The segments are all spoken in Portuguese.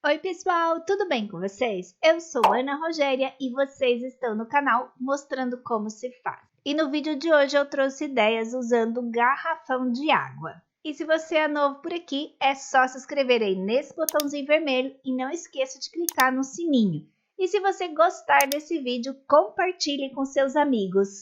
Oi pessoal, tudo bem com vocês? Eu sou Ana Rogéria e vocês estão no canal mostrando como se faz. E no vídeo de hoje eu trouxe ideias usando garrafão de água. E se você é novo por aqui, é só se inscrever aí nesse botãozinho vermelho e não esqueça de clicar no sininho. E se você gostar desse vídeo, compartilhe com seus amigos.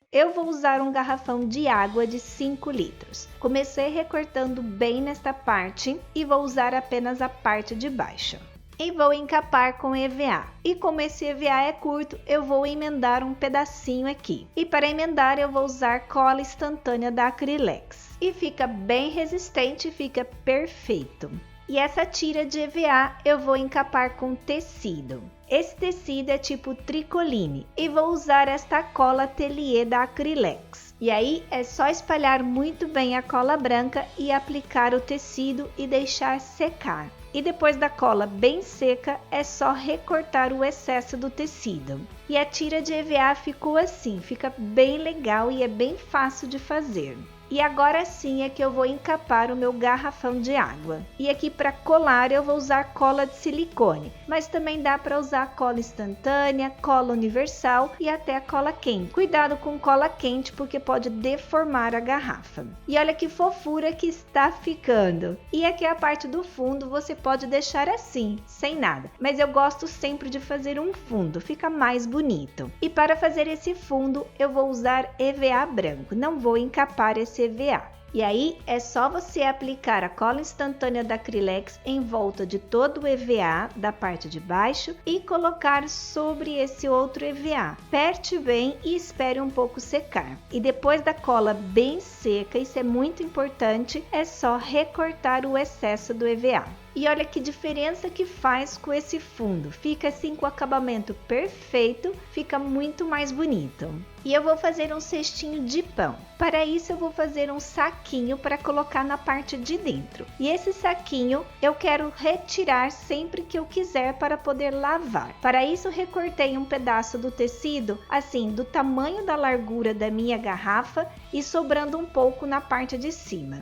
Eu vou usar um garrafão de água de 5 litros. Comecei recortando bem nesta parte e vou usar apenas a parte de baixo. E vou encapar com EVA. E como esse EVA é curto, eu vou emendar um pedacinho aqui. E para emendar eu vou usar cola instantânea da Acrylex. E fica bem resistente e fica perfeito. E essa tira de EVA eu vou encapar com tecido. Esse tecido é tipo tricoline e vou usar esta cola ateliê da Acrylex. E aí é só espalhar muito bem a cola branca e aplicar o tecido e deixar secar. E depois da cola bem seca é só recortar o excesso do tecido. E a tira de EVA ficou assim, fica bem legal e é bem fácil de fazer. E agora sim é que eu vou encapar o meu garrafão de água. E aqui para colar eu vou usar cola de silicone, mas também dá para usar cola instantânea, cola universal e até a cola quente. Cuidado com cola quente porque pode deformar a garrafa. E olha que fofura que está ficando. E aqui a parte do fundo você pode deixar assim, sem nada. Mas eu gosto sempre de fazer um fundo, fica mais bonito. E para fazer esse fundo eu vou usar EVA branco, não vou encapar esse EVA. E aí é só você aplicar a cola instantânea da Acrylex em volta de todo o EVA da parte de baixo e colocar sobre esse outro EVA. Aperte bem e espere um pouco secar. E depois da cola bem seca, isso é muito importante, é só recortar o excesso do EVA. E olha que diferença que faz com esse fundo, fica assim com o acabamento perfeito, fica muito mais bonito. E eu vou fazer um cestinho de pão. Para isso eu vou fazer um saquinho para colocar na parte de dentro. E esse saquinho eu quero retirar sempre que eu quiser para poder lavar. Para isso recortei um pedaço do tecido, assim, do tamanho da largura da minha garrafa e sobrando um pouco na parte de cima.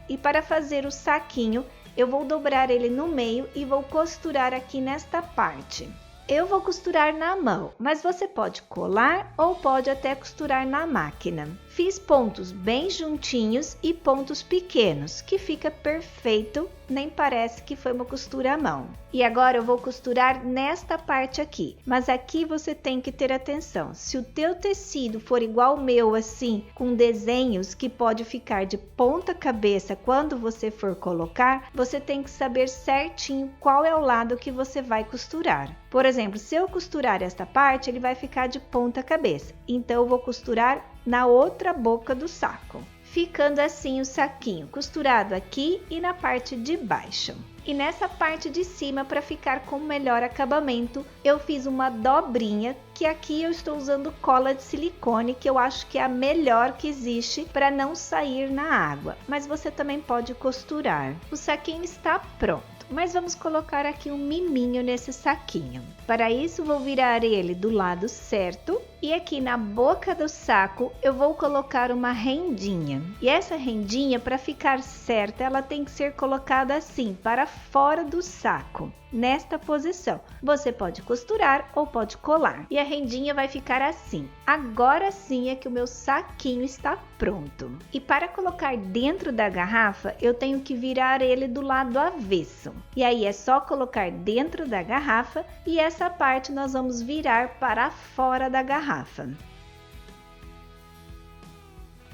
E para fazer o saquinho, eu vou dobrar ele no meio e vou costurar aqui nesta parte. Eu vou costurar na mão, mas você pode colar ou pode até costurar na máquina. Fiz pontos bem juntinhos e pontos pequenos, que fica perfeito, nem parece que foi uma costura à mão. E agora eu vou costurar nesta parte aqui, mas aqui você tem que ter atenção. Se o teu tecido for igual ao meu, assim, com desenhos que pode ficar de ponta cabeça quando você for colocar, você tem que saber certinho qual é o lado que você vai costurar. Por exemplo, se eu costurar esta parte, ele vai ficar de ponta cabeça, então eu vou costurar na outra boca do saco, ficando assim o saquinho costurado aqui e na parte de baixo. E nessa parte de cima, para ficar com melhor acabamento, eu fiz uma dobrinha, que aqui eu estou usando cola de silicone, que eu acho que é a melhor que existe para não sair na água, mas você também pode costurar. O saquinho está pronto. Mas vamos colocar aqui um miminho nesse saquinho. Para isso vou virar ele do lado certo e aqui na boca do saco eu vou colocar uma rendinha. E essa rendinha, para ficar certa, ela tem que ser colocada assim, para fora do saco, nesta posição. Você pode costurar ou pode colar. E a rendinha vai ficar assim. Agora sim é que o meu saquinho está pronto. E para colocar dentro da garrafa, eu tenho que virar ele do lado avesso. E aí é só colocar dentro da garrafa e essa parte nós vamos virar para fora da garrafa.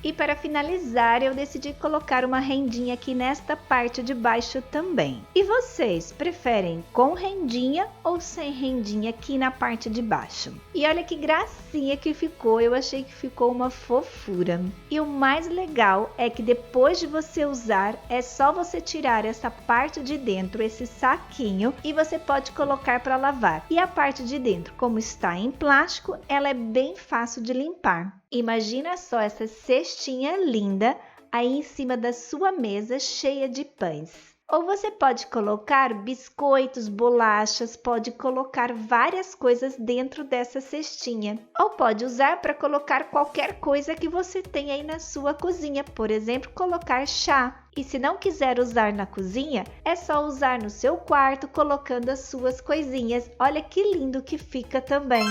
E para finalizar, eu decidi colocar uma rendinha aqui nesta parte de baixo também. E vocês preferem com rendinha ou sem rendinha aqui na parte de baixo? E olha que gracinha que ficou, eu achei que ficou uma fofura. E o mais legal é que depois de você usar, é só você tirar essa parte de dentro, esse saquinho, e você pode colocar para lavar. E a parte de dentro, como está em plástico, ela é bem fácil de limpar. Imagina só essa cestinha linda aí em cima da sua mesa cheia de pães. Ou você pode colocar biscoitos, bolachas, pode colocar várias coisas dentro dessa cestinha. Ou pode usar para colocar qualquer coisa que você tem aí na sua cozinha, por exemplo, colocar chá. E se não quiser usar na cozinha, é só usar no seu quarto colocando as suas coisinhas. Olha que lindo que fica também.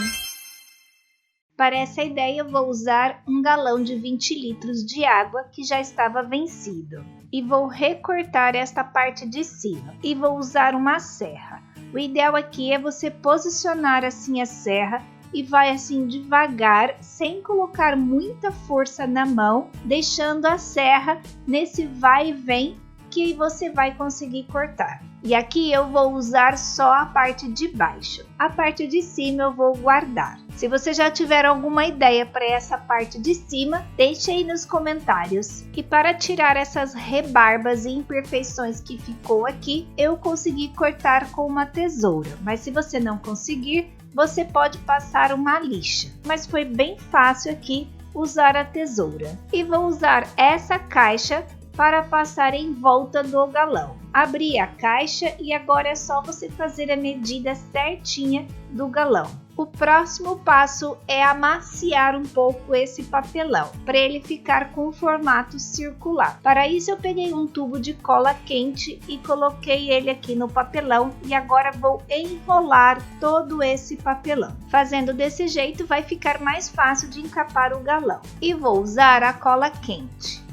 Para essa ideia, eu vou usar um galão de 20 litros de água que já estava vencido. E vou recortar esta parte de cima. E vou usar uma serra. O ideal aqui é você posicionar assim a serra e vai assim devagar, sem colocar muita força na mão, deixando a serra nesse vai e vem que você vai conseguir cortar. E aqui eu vou usar só a parte de baixo. A parte de cima eu vou guardar. Se você já tiver alguma ideia para essa parte de cima, deixe aí nos comentários. E para tirar essas rebarbas e imperfeições que ficou aqui, eu consegui cortar com uma tesoura. Mas se você não conseguir, você pode passar uma lixa. Mas foi bem fácil aqui usar a tesoura. E vou usar essa caixa para passar em volta do galão. Abri a caixa e agora é só você fazer a medida certinha do galão. O próximo passo é amaciar um pouco esse papelão, para ele ficar com o formato circular. Para isso eu peguei um tubo de cola quente e coloquei ele aqui no papelão e agora vou enrolar todo esse papelão. Fazendo desse jeito vai ficar mais fácil de encapar o galão. E vou usar a cola quente.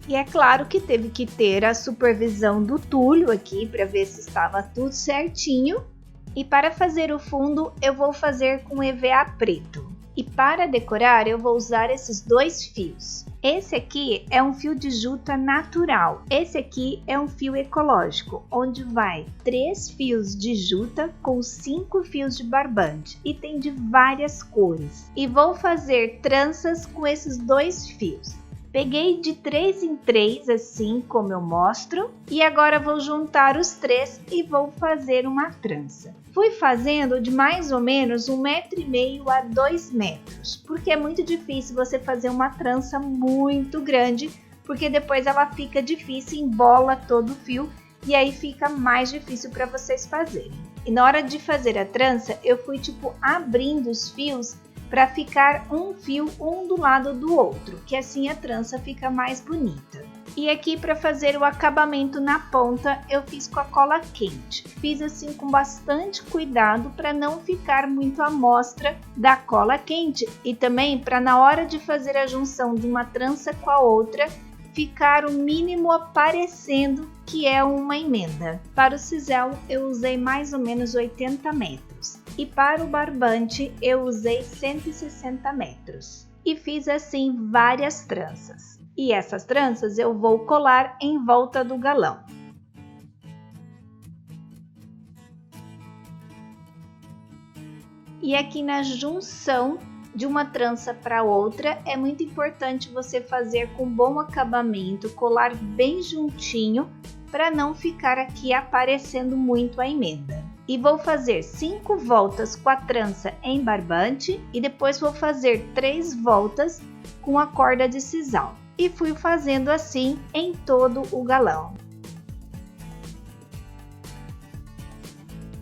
E é claro que teve que ter a supervisão do Túlio aqui para ver se estava tudo certinho. E para fazer o fundo eu vou fazer com EVA preto. E para decorar eu vou usar esses dois fios. Esse aqui é um fio de juta natural. Esse aqui é um fio ecológico, onde vai 3 fios de juta com 5 fios de barbante. E tem de várias cores. E vou fazer tranças com esses dois fios. Peguei de 3 em 3, assim como eu mostro, e agora vou juntar os 3 e vou fazer uma trança. Fui fazendo de mais ou menos 1,5 m a 2 metros, porque é muito difícil você fazer uma trança muito grande, porque depois ela fica difícil, embola todo o fio, e aí fica mais difícil para vocês fazerem. E na hora de fazer a trança, eu fui abrindo os fios, para ficar um fio um do lado do outro, que assim a trança fica mais bonita. E aqui para fazer o acabamento na ponta eu fiz com a cola quente. Fiz assim com bastante cuidado para não ficar muito à mostra da cola quente e também para na hora de fazer a junção de uma trança com a outra ficar o mínimo aparecendo que é uma emenda. Para o sisal eu usei mais ou menos 80 metros. E para o barbante eu usei 160 metros. E fiz assim várias tranças. E essas tranças eu vou colar em volta do galão. E aqui na junção de uma trança para outra é muito importante você fazer com bom acabamento, colar bem juntinho para não ficar aqui aparecendo muito a emenda. E vou fazer 5 voltas com a trança em barbante e depois vou fazer 3 voltas com a corda de sisal. E fui fazendo assim em todo o galão.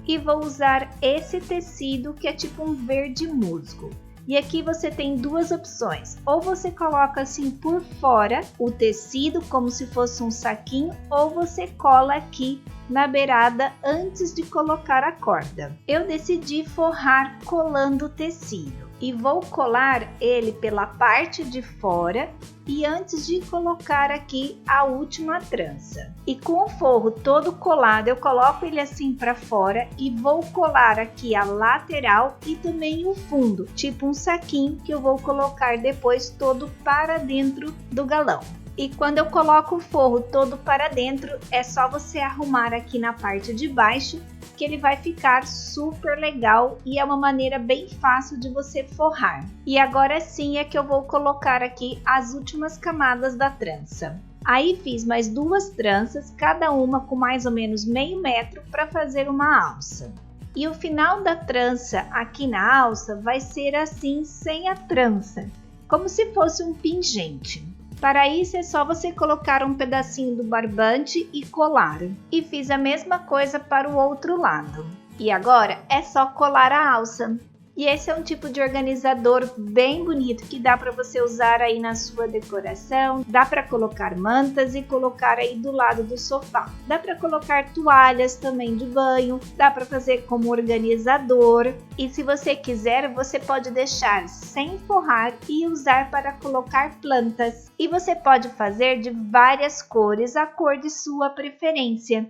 E vou usar esse tecido que é tipo um verde musgo. E aqui você tem duas opções, ou você coloca assim por fora o tecido como se fosse um saquinho, ou você cola aqui na beirada antes de colocar a corda. Eu decidi forrar colando o tecido e vou colar ele pela parte de fora e antes de colocar aqui a última trança. E com o forro todo colado eu coloco ele assim para fora e vou colar aqui a lateral e também o fundo, tipo um saquinho que eu vou colocar depois todo para dentro do galão. E quando eu coloco o forro todo para dentro, é só você arrumar aqui na parte de baixo, que ele vai ficar super legal e é uma maneira bem fácil de você forrar. E agora sim é que eu vou colocar aqui as últimas camadas da trança. Aí fiz mais 2 tranças, cada uma com mais ou menos meio metro para fazer uma alça. E o final da trança aqui na alça vai ser assim sem a trança, como se fosse um pingente. Para isso é só você colocar um pedacinho do barbante e colar. E fiz a mesma coisa para o outro lado. E agora é só colar a alça. E esse é um tipo de organizador bem bonito que dá para você usar aí na sua decoração. Dá para colocar mantas e colocar aí do lado do sofá. Dá para colocar toalhas também de banho. Dá para fazer como organizador. E se você quiser, você pode deixar sem forrar e usar para colocar plantas. E você pode fazer de várias cores, a cor de sua preferência.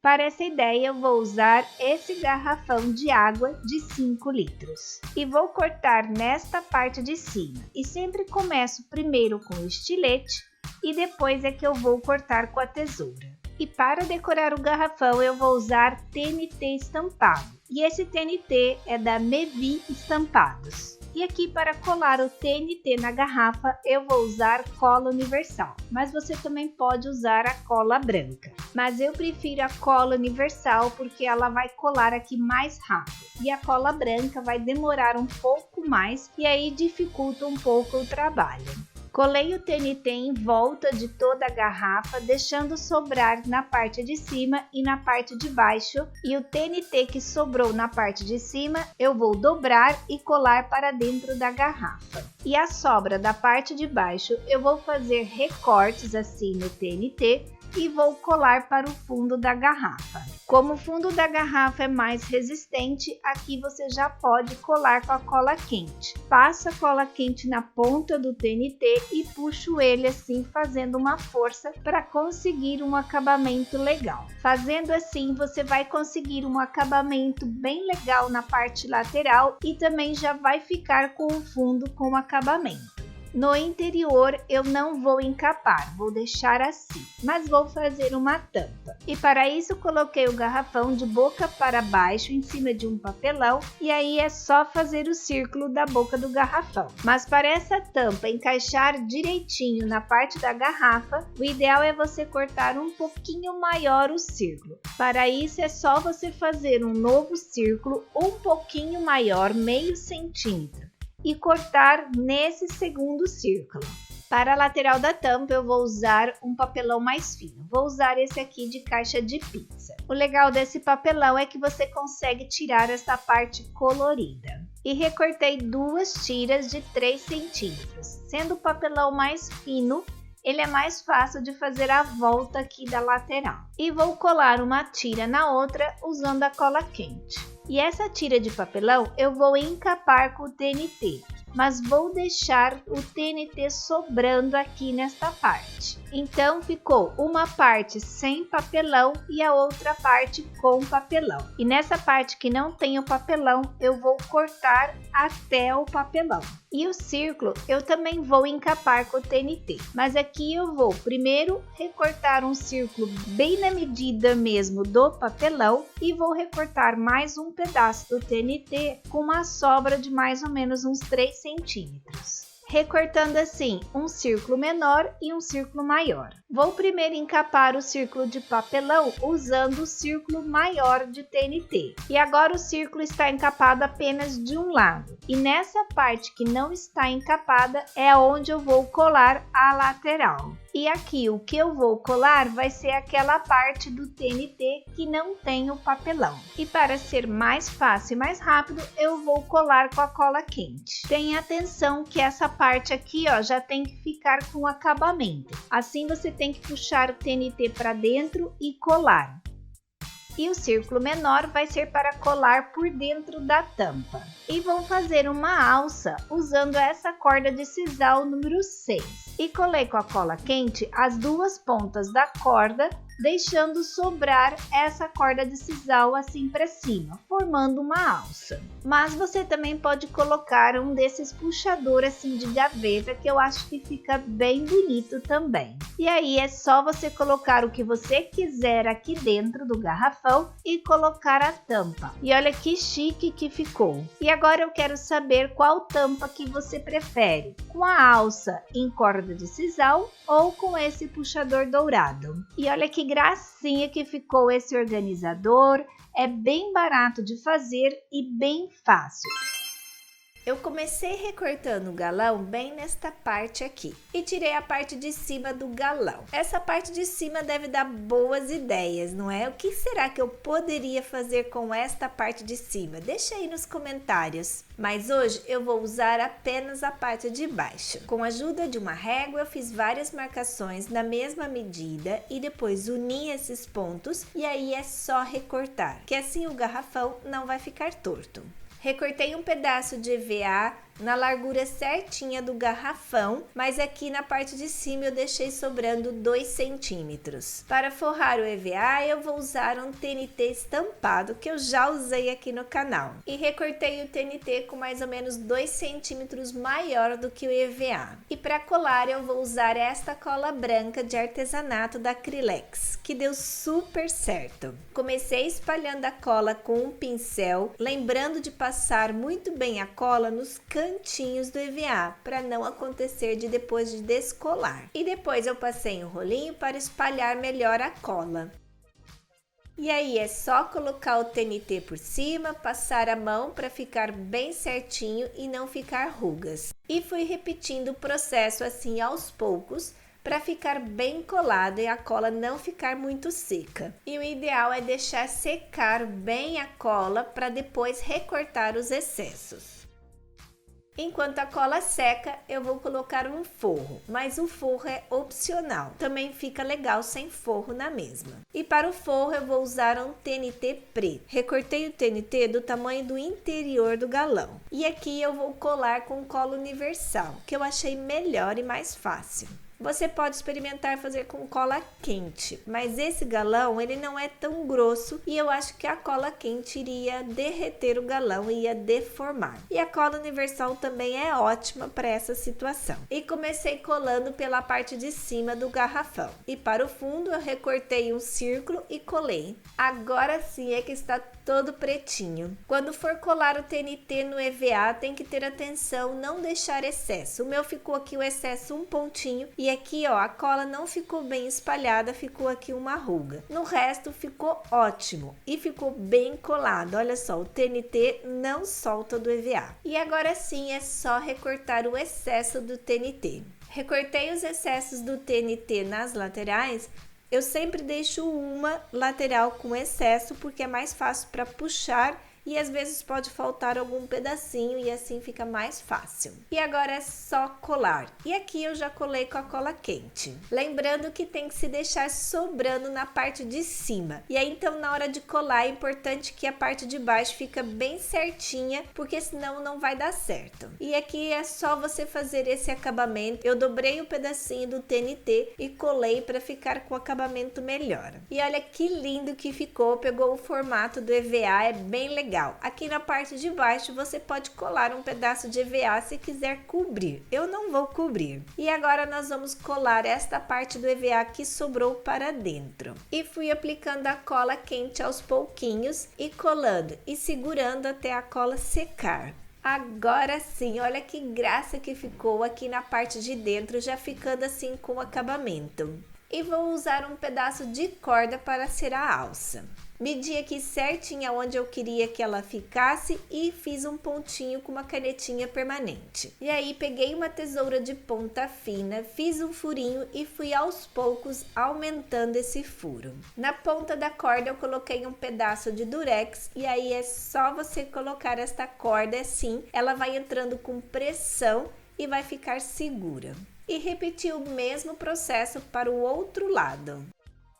Para essa ideia, eu vou usar esse garrafão de água de 5 litros. E vou cortar nesta parte de cima. E sempre começo primeiro com o estilete e depois é que eu vou cortar com a tesoura. E para decorar o garrafão, eu vou usar TNT estampado. E esse TNT é da Mevi Estampados. E aqui para colar o TNT na garrafa, eu vou usar cola universal, mas você também pode usar a cola branca. Mas eu prefiro a cola universal porque ela vai colar aqui mais rápido. E a cola branca vai demorar um pouco mais e aí dificulta um pouco o trabalho. Colei o TNT em volta de toda a garrafa, deixando sobrar na parte de cima e na parte de baixo. E o TNT que sobrou na parte de cima, eu vou dobrar e colar para dentro da garrafa. E a sobra da parte de baixo, eu vou fazer recortes assim no TNT e vou colar para o fundo da garrafa. Como o fundo da garrafa é mais resistente, aqui você já pode colar com a cola quente. Passo a cola quente na ponta do TNT e puxo ele assim, fazendo uma força para conseguir um acabamento legal. Fazendo assim, você vai conseguir um acabamento bem legal na parte lateral e também já vai ficar com o fundo com acabamento. No interior eu não vou encapar, vou deixar assim, mas vou fazer uma tampa. E para isso coloquei o garrafão de boca para baixo em cima de um papelão e aí é só fazer o círculo da boca do garrafão. Mas para essa tampa encaixar direitinho na parte da garrafa, o ideal é você cortar um pouquinho maior o círculo. Para isso é só você fazer um novo círculo um pouquinho maior, meio centímetro. E cortar nesse segundo círculo. Para a lateral da tampa eu vou usar um papelão mais fino. Vou usar esse aqui de caixa de pizza. O legal desse papelão é que você consegue tirar essa parte colorida. E recortei 2 tiras de 3 centímetros. Sendo o papelão mais fino, ele é mais fácil de fazer a volta aqui da lateral. E vou colar uma tira na outra usando a cola quente. E essa tira de papelão eu vou encapar com o TNT, mas vou deixar o TNT sobrando aqui nesta parte. Então ficou uma parte sem papelão e a outra parte com papelão. E nessa parte que não tem o papelão, eu vou cortar até o papelão. E o círculo eu também vou encapar com o TNT, mas aqui eu vou primeiro recortar um círculo bem na medida mesmo do papelão e vou recortar mais um pedaço do TNT com uma sobra de mais ou menos uns 3 centímetros. Recortando assim um círculo menor e um círculo maior. Vou primeiro encapar o círculo de papelão usando o círculo maior de TNT. E agora o círculo está encapado apenas de um lado. E nessa parte que não está encapada é onde eu vou colar a lateral. E aqui o que eu vou colar vai ser aquela parte do TNT que não tem o papelão. E para ser mais fácil e mais rápido, eu vou colar com a cola quente. Tenha atenção que essa parte aqui, ó, já tem que ficar com acabamento. Assim você tem que puxar o TNT para dentro e colar. E o círculo menor vai ser para colar por dentro da tampa. E vou fazer uma alça usando essa corda de sisal número 6. E colei com a cola quente as 2 pontas da corda, deixando sobrar essa corda de sisal assim para cima, formando uma alça. Mas você também pode colocar um desses puxadores assim de gaveta, que eu acho que fica bem bonito também. E aí é só você colocar o que você quiser aqui dentro do garrafão e colocar a tampa. E olha que chique que ficou. E agora eu quero saber qual tampa que você prefere, com a alça em corda de sisal ou com esse puxador dourado. E olha que gracinha que ficou esse organizador, é bem barato de fazer e bem fácil. Eu comecei recortando o galão bem nesta parte aqui e tirei a parte de cima do galão. Essa parte de cima deve dar boas ideias, não é? O que será que eu poderia fazer com esta parte de cima? Deixa aí nos comentários. Mas hoje eu vou usar apenas a parte de baixo. Com a ajuda de uma régua eu fiz várias marcações na mesma medida e depois uni esses pontos e aí é só recortar, que assim o garrafão não vai ficar torto. Recortei um pedaço de EVA na largura certinha do garrafão, mas aqui na parte de cima eu deixei sobrando 2 centímetros. Para forrar o EVA eu vou usar um TNT estampado que eu já usei aqui no canal. E recortei o TNT com mais ou menos 2 centímetros maior do que o EVA. E para colar eu vou usar esta cola branca de artesanato da Acrylex, que deu super certo. Comecei espalhando a cola com um pincel, lembrando de passar muito bem a cola nos cantinhos do EVA, para não acontecer de depois de descolar. E depois eu passei um rolinho para espalhar melhor a cola. E aí é só colocar o TNT por cima, passar a mão para ficar bem certinho e não ficar rugas. E fui repetindo o processo assim aos poucos, para ficar bem colado e a cola não ficar muito seca. E o ideal é deixar secar bem a cola para depois recortar os excessos. Enquanto a cola seca, eu vou colocar um forro, mas o forro é opcional. Também fica legal sem forro na mesma. E para o forro eu vou usar um TNT preto. Recortei o TNT do tamanho do interior do galão. E aqui eu vou colar com cola universal, que eu achei melhor e mais fácil. Você pode experimentar fazer com cola quente, mas esse galão ele não é tão grosso e eu acho que a cola quente iria derreter o galão e ia deformar. E a cola universal também é ótima para essa situação. E comecei colando pela parte de cima do garrafão. E para o fundo eu recortei um círculo e colei. Agora sim é que está todo pretinho. Quando for colar o TNT no EVA tem que ter atenção, não deixar excesso. O meu ficou aqui o excesso um pontinho e aqui ó, a cola não ficou bem espalhada, ficou aqui uma ruga. No resto ficou ótimo e ficou bem colado. Olha só, o TNT não solta do EVA. E agora sim é só recortar o excesso do TNT. Recortei os excessos do TNT nas laterais. Eu sempre deixo uma lateral com excesso porque é mais fácil para puxar e às vezes pode faltar algum pedacinho e assim fica mais fácil. E agora é só colar. E aqui eu já colei com a cola quente. Lembrando que tem que se deixar sobrando na parte de cima. E aí então na hora de colar é importante que a parte de baixo fica bem certinha, porque senão não vai dar certo. E aqui é só você fazer esse acabamento. Eu dobrei o pedacinho do TNT e colei para ficar com o acabamento melhor. E olha que lindo que ficou, pegou o formato do EVA, é bem legal. Aqui na parte de baixo você pode colar um pedaço de EVA se quiser cobrir. Eu não vou cobrir. E agora nós vamos colar esta parte do EVA que sobrou para dentro. E fui aplicando a cola quente aos pouquinhos e colando e segurando até a cola secar. Agora sim, olha que graça que ficou aqui na parte de dentro, já ficando assim com o acabamento. E vou usar um pedaço de corda para ser a alça. Medi aqui certinho onde eu queria que ela ficasse e fiz um pontinho com uma canetinha permanente. E aí peguei uma tesoura de ponta fina, fiz um furinho e fui aos poucos aumentando esse furo. Na ponta da corda eu coloquei um pedaço de durex e aí é só você colocar esta corda assim, ela vai entrando com pressão e vai ficar segura. E repetir o mesmo processo para o outro lado.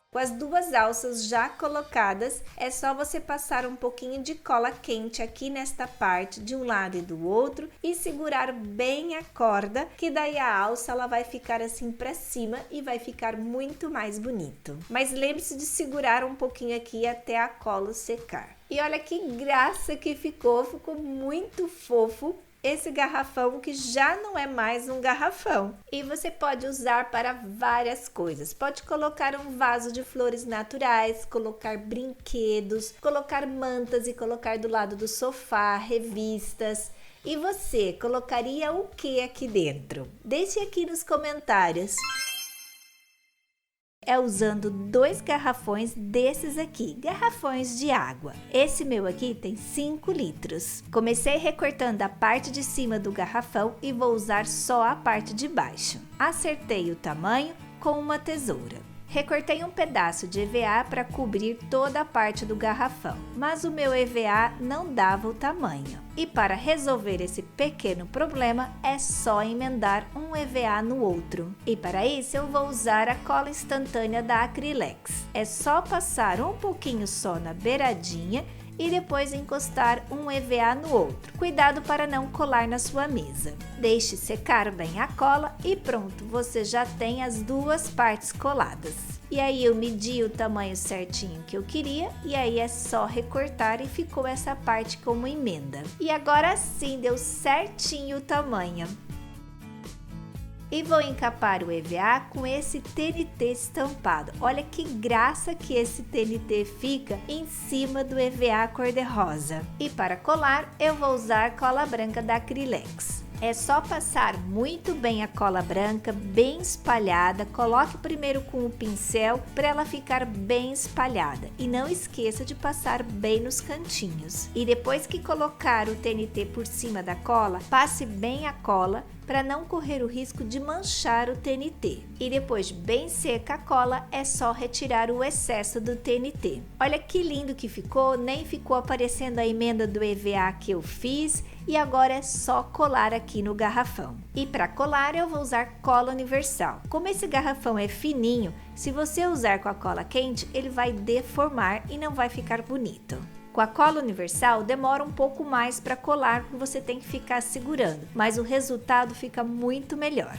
Com as duas alças já colocadas, é só você passar um pouquinho de cola quente aqui nesta parte, de um lado e do outro, e segurar bem a corda, que daí a alça ela vai ficar assim para cima e vai ficar muito mais bonito. Mas lembre-se de segurar um pouquinho aqui até a cola secar. E olha que graça que ficou muito fofo. Esse garrafão que já não é mais um garrafão. E você pode usar para várias coisas. Pode colocar um vaso de flores naturais, colocar brinquedos, colocar mantas e colocar do lado do sofá, revistas. E você colocaria o que aqui dentro? Deixe aqui nos comentários. é usando 2 garrafões desses aqui, garrafões de água. Esse meu aqui tem 5 litros. Comecei recortando a parte de cima do garrafão e vou usar só a parte de baixo. Acertei o tamanho com uma tesoura. Recortei um pedaço de EVA para cobrir toda a parte do garrafão, mas o meu EVA não dava o tamanho. E para resolver esse pequeno problema, é só emendar um EVA no outro. E para isso eu vou usar a cola instantânea da Acrylex. É só passar um pouquinho só na beiradinha e depois encostar um EVA no outro. Cuidado para não colar na sua mesa. Deixe secar bem a cola e pronto, você já tem as 2 partes coladas. E aí eu medi o tamanho certinho que eu queria e aí é só recortar e ficou essa parte como emenda. E agora sim deu certinho o tamanho. E vou encapar o EVA com esse TNT estampado. Olha que graça que esse TNT fica em cima do EVA cor-de-rosa. E para colar, eu vou usar cola branca da Acrylex. É só passar muito bem a cola branca, bem espalhada. Coloque primeiro com o pincel para ela ficar bem espalhada. E não esqueça de passar bem nos cantinhos. E depois que colocar o TNT por cima da cola, passe bem a cola para não correr o risco de manchar o TNT. E depois bem seca a cola, é só retirar o excesso do TNT. Olha que lindo que ficou, nem ficou aparecendo a emenda do EVA que eu fiz. E agora é só colar aqui no garrafão. E para colar eu vou usar cola universal. Como esse garrafão é fininho, se você usar com a cola quente, ele vai deformar e não vai ficar bonito. Com a cola universal demora um pouco mais para colar, porque você tem que ficar segurando, mas o resultado fica muito melhor.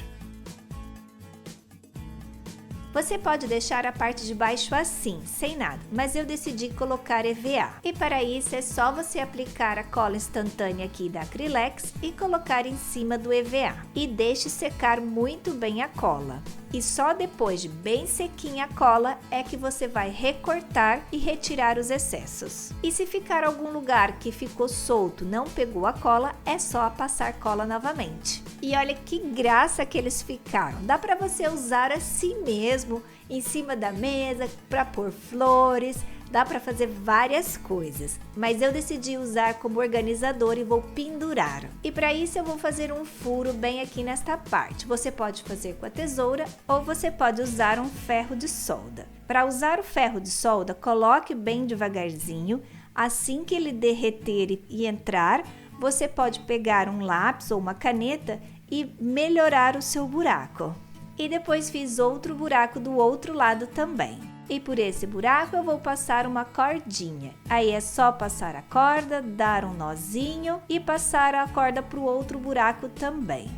Você pode deixar a parte de baixo assim, sem nada, mas eu decidi colocar EVA. E para isso é só você aplicar a cola instantânea aqui da Acrylex e colocar em cima do EVA. E deixe secar muito bem a cola. E só depois de bem sequinha a cola é que você vai recortar e retirar os excessos. E se ficar algum lugar que ficou solto, não pegou a cola, é só passar cola novamente. E olha que graça que eles ficaram. Dá para você usar assim mesmo, em cima da mesa, para pôr flores. Dá para fazer várias coisas, mas eu decidi usar como organizador e vou pendurar. E para isso eu vou fazer um furo bem aqui nesta parte. Você pode fazer com a tesoura ou você pode usar um ferro de solda. Para usar o ferro de solda, coloque bem devagarzinho. Assim que ele derreter e entrar, você pode pegar um lápis ou uma caneta e melhorar o seu buraco. E depois fiz outro buraco do outro lado também. E por esse buraco eu vou passar uma cordinha. Aí é só passar a corda, dar um nozinho e passar a corda para o outro buraco também.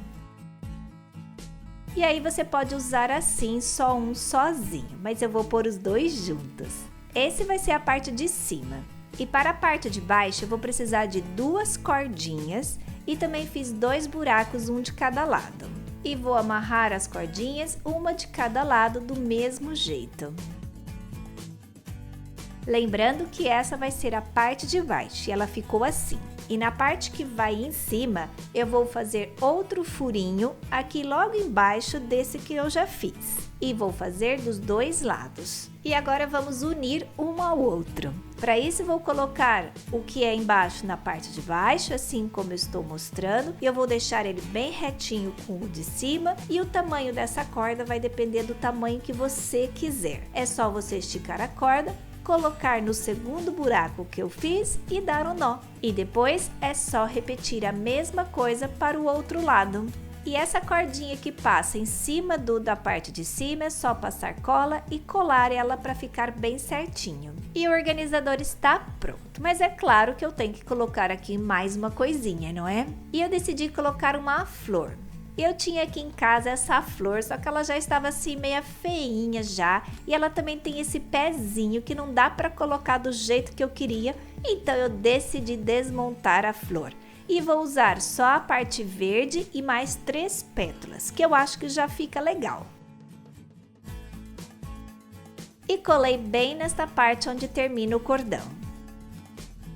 E aí você pode usar assim, só um sozinho, mas eu vou pôr os dois juntos. Esse vai ser a parte de cima. E para a parte de baixo eu vou precisar de 2 cordinhas e também fiz 2 buracos, um de cada lado. E vou amarrar as cordinhas, uma de cada lado do mesmo jeito. Lembrando que essa vai ser a parte de baixo e ela ficou assim. E na parte que vai em cima, eu vou fazer outro furinho aqui logo embaixo desse que eu já fiz. E vou fazer dos 2 lados. E agora vamos unir um ao outro. Para isso, eu vou colocar o que é embaixo na parte de baixo, assim como eu estou mostrando. E eu vou deixar ele bem retinho com o de cima. E o tamanho dessa corda vai depender do tamanho que você quiser. É só você esticar a corda, colocar no segundo buraco que eu fiz e dar um nó. E depois é só repetir a mesma coisa para o outro lado. E essa cordinha que passa em cima da parte de cima é só passar cola e colar ela para ficar bem certinho. E o organizador está pronto, mas é claro que eu tenho que colocar aqui mais uma coisinha, não é? E eu decidi colocar uma flor. Eu tinha aqui em casa essa flor, só que ela já estava assim meia feinha já, e ela também tem esse pezinho que não dá para colocar do jeito que eu queria, então eu decidi desmontar a flor. E vou usar só a parte verde e mais 3 pétalas, que eu acho que já fica legal. E colei bem nesta parte onde termina o cordão.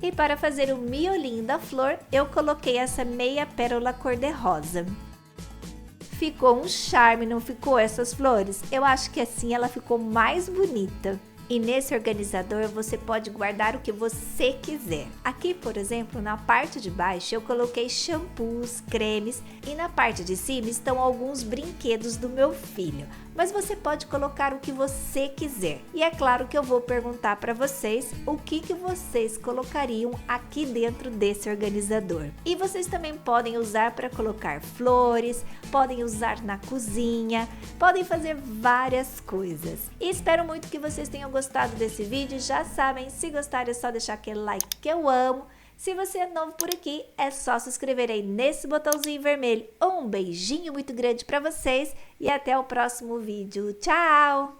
E para fazer o miolinho da flor, eu coloquei essa meia pérola cor-de-rosa. Ficou um charme, não ficou essas flores? Eu acho que assim ela ficou mais bonita. E nesse organizador você pode guardar o que você quiser. Aqui, por exemplo, na parte de baixo eu coloquei shampoos, cremes e na parte de cima estão alguns brinquedos do meu filho. Mas você pode colocar o que você quiser. E é claro que eu vou perguntar para vocês o que vocês colocariam aqui dentro desse organizador. E vocês também podem usar para colocar flores, podem usar na cozinha, podem fazer várias coisas. E espero muito que vocês tenham gostado desse vídeo. Já sabem, se gostarem é só deixar aquele like que eu amo. Se você é novo por aqui, é só se inscrever aí nesse botãozinho vermelho. Um beijinho muito grande para vocês e até o próximo vídeo. Tchau!